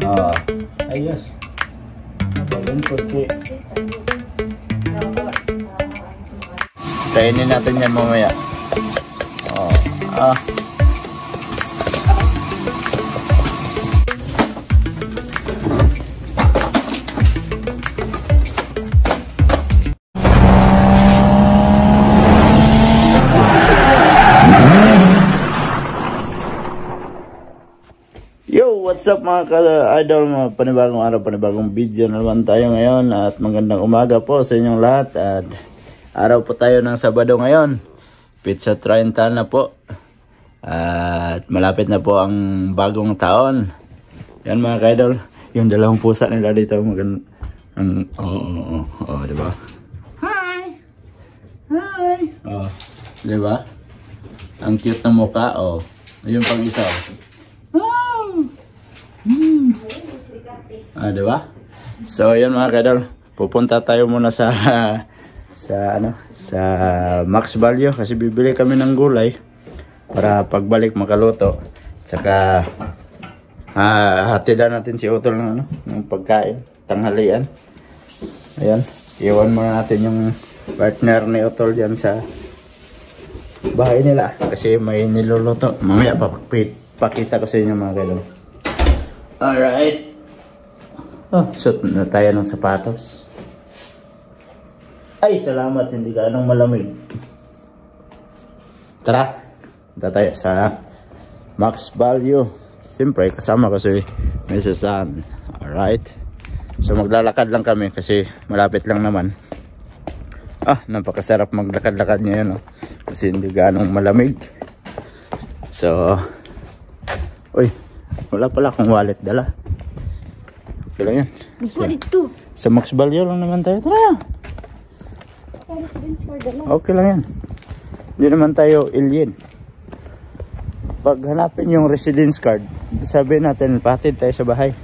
Oh, ayos. Bagong puti. Kainin natin yan mamaya. Oh, Yo, what's up mga ka-idol, mga panibagong araw, panibagong video na naman tayo ngayon. At magandang umaga po sa inyong lahat. At araw po tayo ng Sabado ngayon. Pizza 30 na po. At malapit na po ang bagong taon. Yan mga ka-idol, yung dalawang pusa nila dito. Diba? Hi! Hi! Oh, diba? Ang cute ng mukha, oh. Yung pang isa, oh. Diba? So, yun mga kadol. Pupunta tayo muna sa Max Value kasi bibili kami ng gulay para pagbalik makaluto. Tsaka hatidan natin si Utol ng pagkain, tanghalian. Ayan, iwan muna natin yung partner ni Utol diyan sa bahay nila kasi may niluluto. Mamaya pakita ko sa inyo mga kadol. Alright. Suot na tayo ng sapatos. Ay, salamat. Hindi ka anong malamig. Tara. Punta tayo sa Max Value. Siyempre, kasama ko si Mrs. Ann. Alright. So, maglalakad lang kami kasi malapit lang naman. Napakasarap maglakad-lakad ngayon. Kasi hindi ka anong malamig. So, uy. Wala pala akong wallet dala. Okay lang yan. Sa Max Value lang naman tayo. Tara! Okay lang yan. Hindi naman tayo alien. Pag hanapin yung residence card, sabihin natin, patid tayo sa bahay.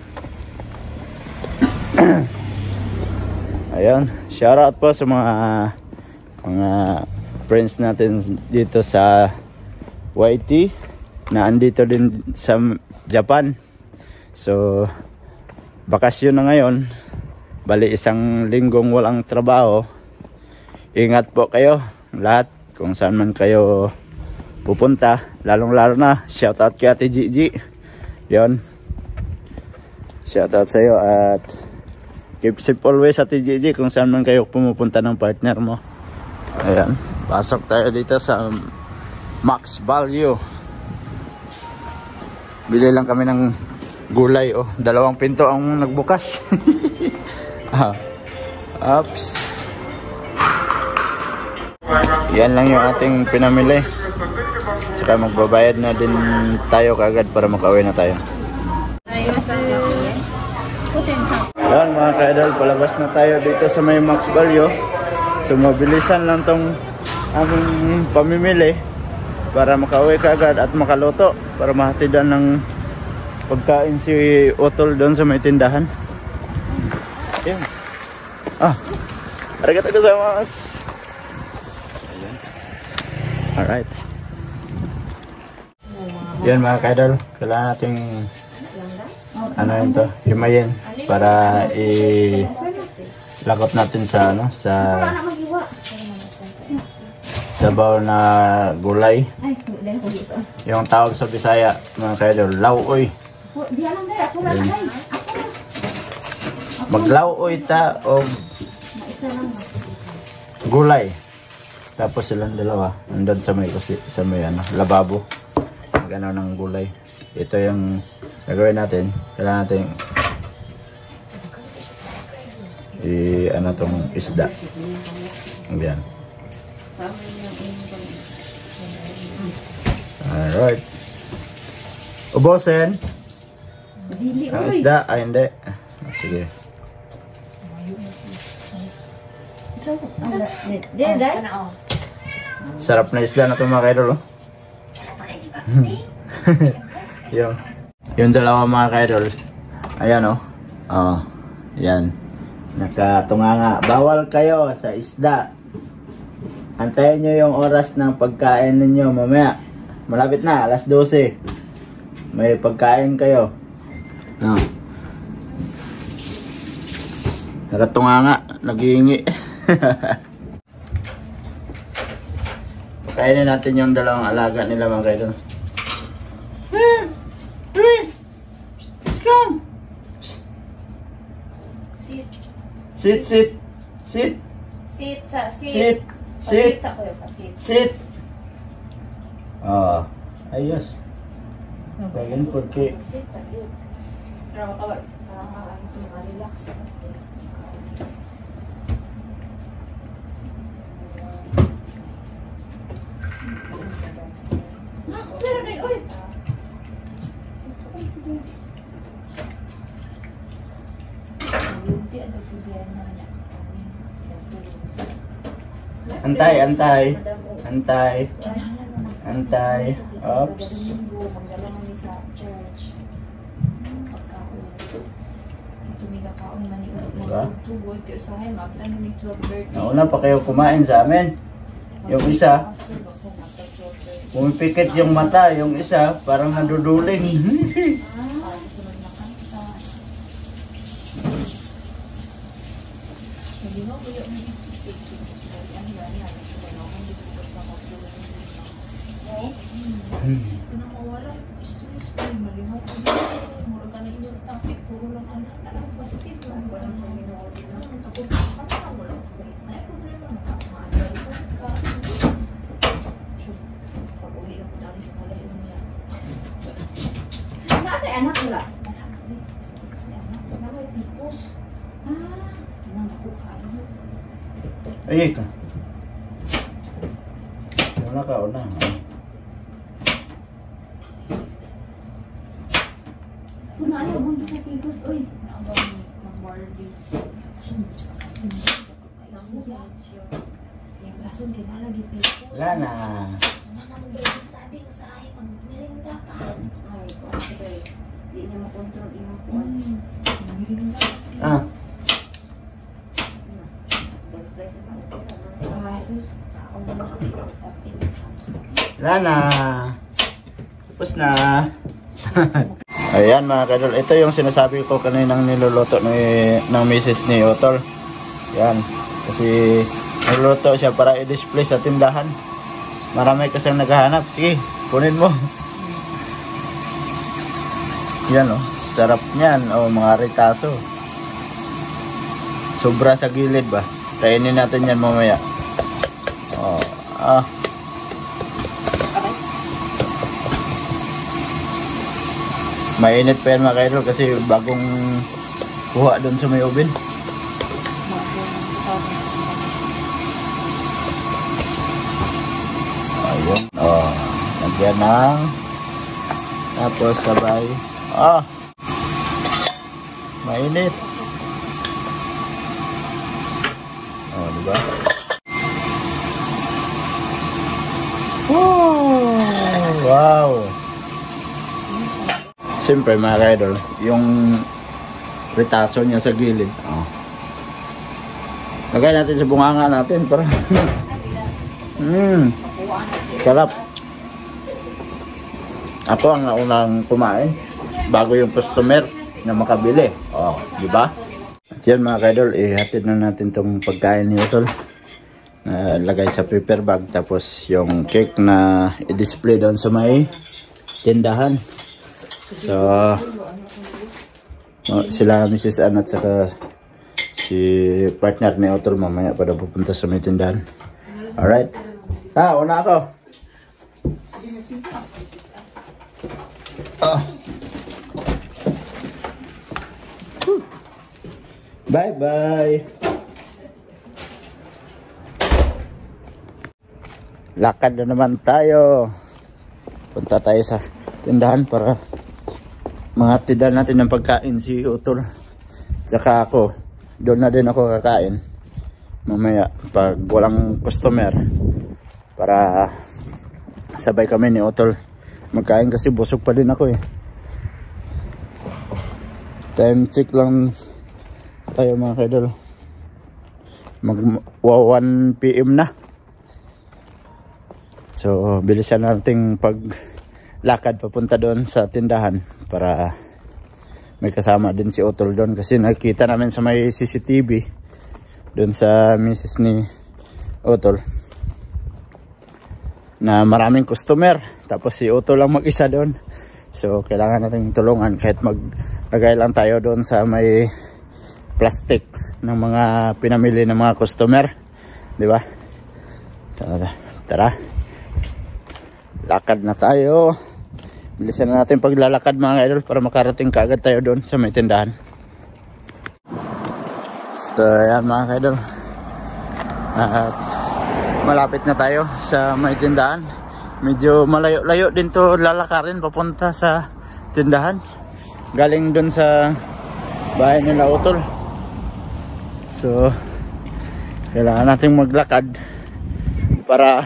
Ayan. Shoutout po sa mga friends natin dito sa YT na andito din sa Japan. So, bakasyon na ngayon. Bali isang linggong walang trabaho. Ingat po kayo lahat kung saan man kayo pupunta. Lalong lalo na shoutout kay Ate Gigi. Yon. Shoutout sa iyo at keep safe always Ate Gigi kung saan man kayo pumupunta ng partner mo. Ayan. Pasok tayo dito sa Max Value. Bili lang kami ng gulay, oh. 2 pinto ang nagbukas. Oops. Yan lang yung ating pinamili. Saka magbabayad na din tayo kaagad para makauwi na tayo. Yan mga ka-idol, palabas na tayo dito sa may Max Value. So mabilisan lang tong aming pamimili para makauwi kaagad at makaluto para mahatidan ng pagkain si Utol doon sa may tindahan. Ayan. Arigatou gozaimasu. Ayan. Alright. Yan mga kaidol, kailangan nating yun to, himayin para ilakot natin sa sabaw na gulay. Yung tawag sa Bisaya mga kaidol, lauoy. Maglauoy ta o gulay. Tapos silang dalawa andun sa may lababo. Gano'n ng gulay. Ito yung gagawin natin. Kailangan natin tong isda. Ayan. Alright. Ubusin. Ang isda. Hindi. Sige. Sarap na isda na ito mga kaidol. Yung dalawa mga kaidol. Ayan yan. Nakatunganga. Bawal kayo sa isda. Antayin nyo yung oras ng pagkain ninyo mamaya. Malapit na, alas 12. May pagkain kayo. Nakatunga nga, naghihingi. Kainin natin yung dalawang alaga nila mga kaidol. Come. Sit. Sit, sit. Sit. Sit sa sit. Sit. Sit. Sit sa kuya pa sit. Sit. Ah, ayos. Bagay porque Sit sa cute. Pero kawag, ano sa mga relax. Pero na, oy! antay, antay. Antay. Antay. Oops. Diba? Nauna pa kayo kumain sa amin. Yung isa, pumipikit yung mata. Yung isa, parang naduduling. Nasa anak nila. Ay, ka. Una ka, una. Kuna ano bang sa tipos oy. Naabang mag-Barbie. Yung rason kinala gipipos. Wala na. Study sa ay magmirinda pa. Ay, ko ano ba? Di niya makontrol imong kuan. Magmirinda kasi. Ah. Wala na. Tapos na. Ayan mga kadol, ito yung sinasabi ko kaninang niluluto ng misis ni Utol. Yan. Kasi niluluto siya para i-display sa tindahan. Marami kasing naghahanap. Sige, kunin mo. Yan o. Sarap niyan. O mga ritaso. Sobra sa gilid ba? Kainin natin yan mamaya. Oh, ah. Mainit pa yan mga kaidol kasi bagong kuha doon sa may oven. Ayun. Oh, nagyan ng tapos sabay. Ah. Mainit. Oh, diba? Wow! Siyempre mga kaidol, yung ritaso niya sa gilid. Oh. Lagay natin sa bunganga natin para sarap. Ako ang naunang kumain bago yung customer na makabili. Oh, di ba? Yan mga kaidol, ihatid na natin tong pagkain ni Utol. Lagay sa paper bag, tapos yung cake na i-display doon sa may tindahan. So sila Mrs. Ann at saka si partner ni Utol mamaya pa daw pupunta sa may tindahan. Alright. Una ako. Bye bye. Lakad na naman tayo. Punta tayo sa tindahan para mahatidan natin ng pagkain si Utol. Tsaka ako, doon na din ako kakain mamaya pag walang customer para sabay kami ni Utol magkain kasi busog pa din ako eh. Time check lang tayo mga kaidol. Mag 1 PM na. So bilisan nating paglakad papunta doon sa tindahan para may kasama din si Utol doon kasi nakita namin sa may CCTV doon sa misis ni Utol na maraming customer, tapos si Utol lang mag-isa doon. So kailangan natin tulungan kahit maglagay lang tayo doon sa may plastic ng mga pinamili ng mga customer, di ba? Tara, lakad na tayo. Bilisan na natin paglalakad mga idol para makarating kaagad tayo doon sa may tindahan. So ayan mga idol, at malapit na tayo sa may tindahan. Medyo malayo-layo din to lalakarin papunta sa tindahan, galing doon sa bahay nila Utol. So kailangan natin maglakad para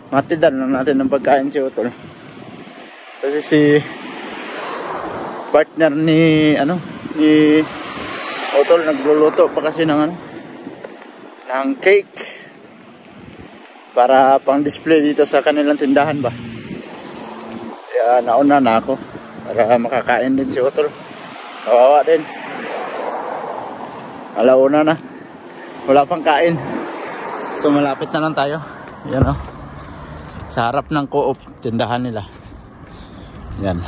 matidan lang natin ng pagkain si Utol. Kasi si partner ni Utol nagluluto pa kasi ng cake para pang display dito sa kanilang tindahan ba. Kaya nauna na ako para makakain din si Utol. Kawawa din. Alauna na. Wala pang kain. So malapit na lang tayo. Yan o. Sa harap ng Co-op tindahan nila. Yan.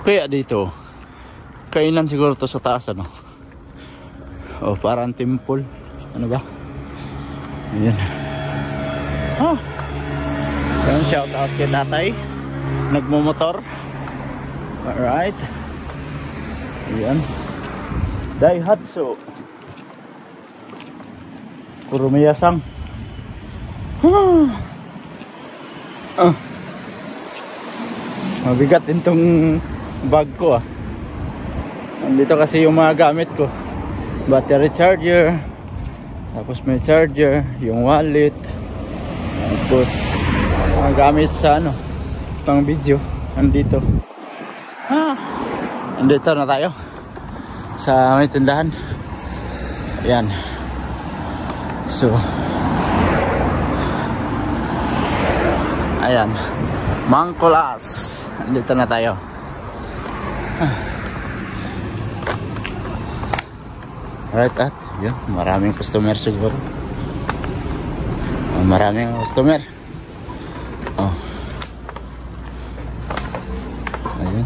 Kaya dito kainan siguro to sa taas ano. Parang temple. Ano ba? Yan. Yan, shout out kay tatay nagmumotor. Alright. Yan. Daihatsu Kurumiyasang. Mabigat din tong bag ko Nandito kasi yung mga gamit ko. Battery charger, tapos may charger, yung wallet, tapos mga gamit sa pang video. Nandito. Nandito na tayo sa may tindahan. Ayan. So ayan, Mangkulas. Nandito na tayo. Alright, at yun, maraming customer siguro. Maraming customer. Ayun.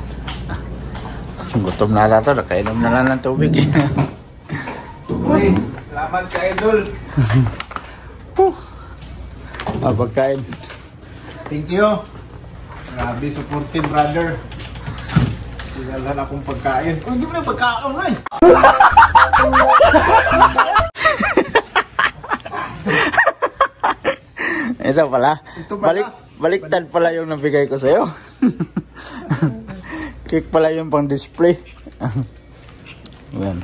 Gutom na ata, nakainom na lang ng tubig. Uy, salamat ka idol. Pagkain. Thank you. Grabe, supportive brother. Tinalhan akong pagkain. Uy, hindi mo na yung pagkain na Ito pala. Baliktad pala yung nabigay ko sa'yo. Cake pala yung pang display. Ayan.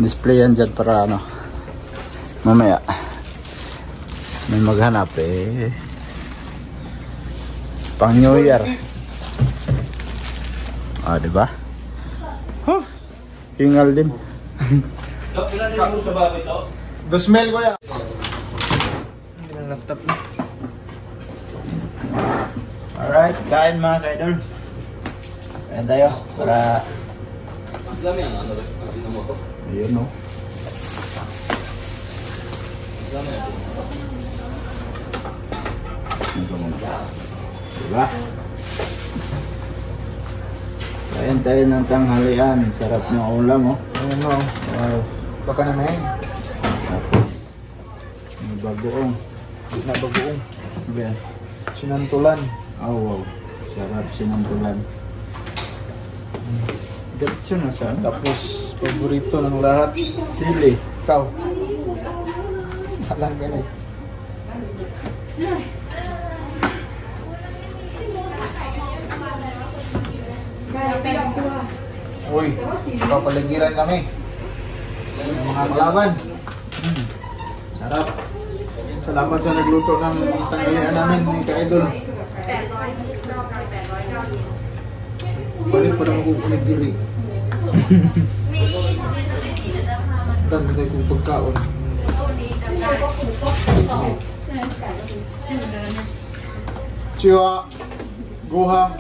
Display yan dyan para mamaya may maghanap pang New Year. Diba? Hingal din. Dosmel ko yan. Laptop na. Alright, kain mga kaidol. Kain tayo para ayun no. Diba? Kain tayo ng tanghalian. Sarap ng ulam Ano? Wow. Baka na may. Tapos may bagoong. Di na bagoong. Ayan. Sinantulan. Wow. Sarap sinambulan. Diretso na siya. Tapos, paborito ng lahat. Sili. Ikaw. Alang ganit. Uy, papaligiran kami. Mga kalaban. Sarap. Salamat sa nagluto ng tanghalian namin ni Ka-Idol. Balik pa na magkukulig-gilig. Dami tayo kong pagkaon. Chua. Goha.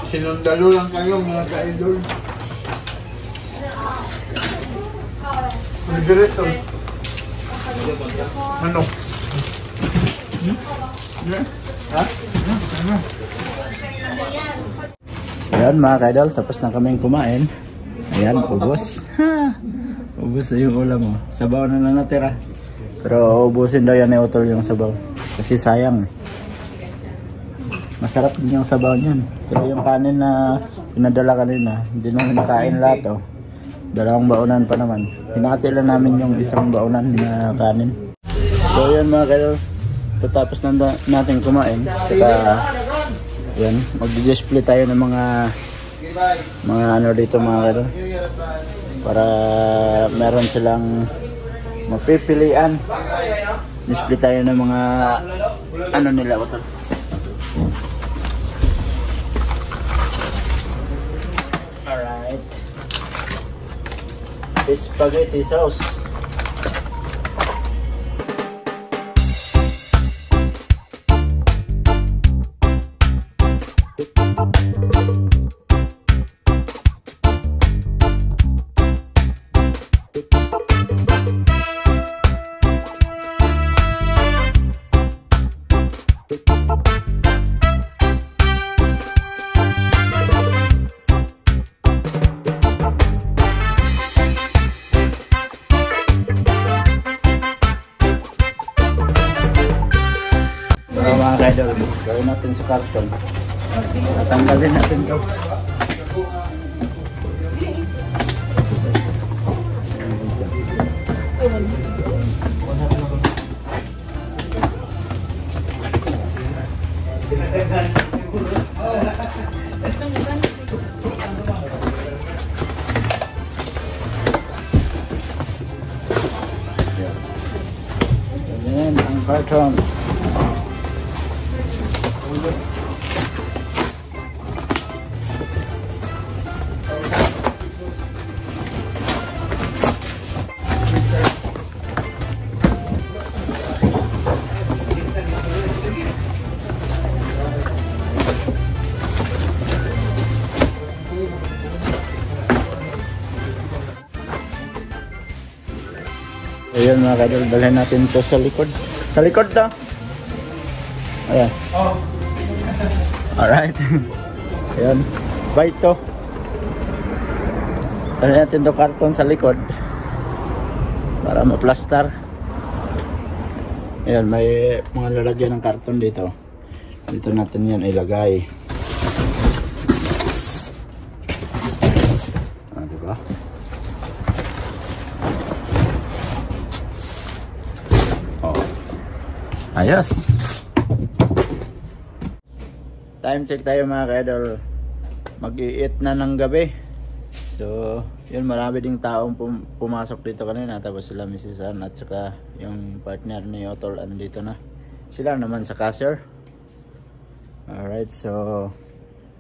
Sinundalo lang kayo mga ka-idol. Diretso. Ano? Ha? Ayan mga ka-idol, tapos na kaming kumain. Ayan, ubos. Ubos na yung ulam mo. Sabaw na lang natira. Pero ubusin daw yan ni Utol yung sabaw. Kasi sayang. Masarap din yung sabaw niyan. Pero yung kanin na pinadala kanina, hindi namin nakain lahat. Oh. Dalawang baunan pa naman. Hinati lang namin yung isang baunan na kanin. So yan mga ka-idol, tatapos na natin kumain. Saka yan, mag-display tayo ng mga ano dito mga ka-idol. Para meron silang mapipilian. Display tayo ng mga ano nila Utol. Alright. Spaghetti sauce. Mga ka-idol, gawin natin sa karton. Natanggalin natin ito. Yan ang karton. Ayan mga ka-idol, dalhin natin ito sa likod. Sa likod daw. Ayan. Alright. Ayan. Bye ito. Dalhin natin ito karton sa likod. Para ma-plaster. Ayan, may mga lalagyan ng karton dito. Dito natin yan ilagay. Diba? Ayos. Time check tayo mga ka-idol. Mag-i-eat na ng gabi. So, yun, marami ding taong pumasok dito kanina. Tapos sila Mrs. Ann at saka yung partner ni Utol andito na. Sila naman sa cashier. Alright, so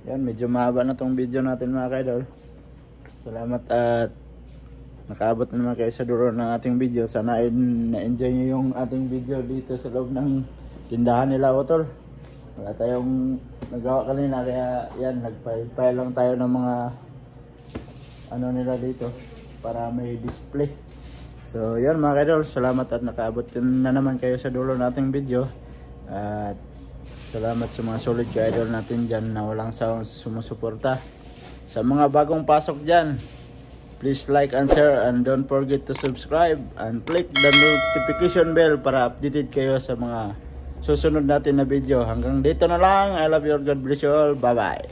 yan, medyo mahaba na tong video natin mga ka-idol. Salamat at nakaabot na naman kayo sa dulo ng ating video. Sana na-enjoy nyo yung ating video dito sa loob ng tindahan nila Utol. Wala tayong nagawa kanina kaya yan, nagpile lang tayo ng mga ano nila dito para may display. So yan mga ka-idol, salamat at nakaabot na naman kayo sa dulo ng ating video. At salamat sa mga solid ka-idol natin dyan na walang sawang sumusuporta. Sa mga bagong pasok dyan, please like and share and don't forget to subscribe and click the notification bell para updated kayo sa mga susunod natin na video. Hanggang dito na lang. I love you all. God bless you all. Bye bye.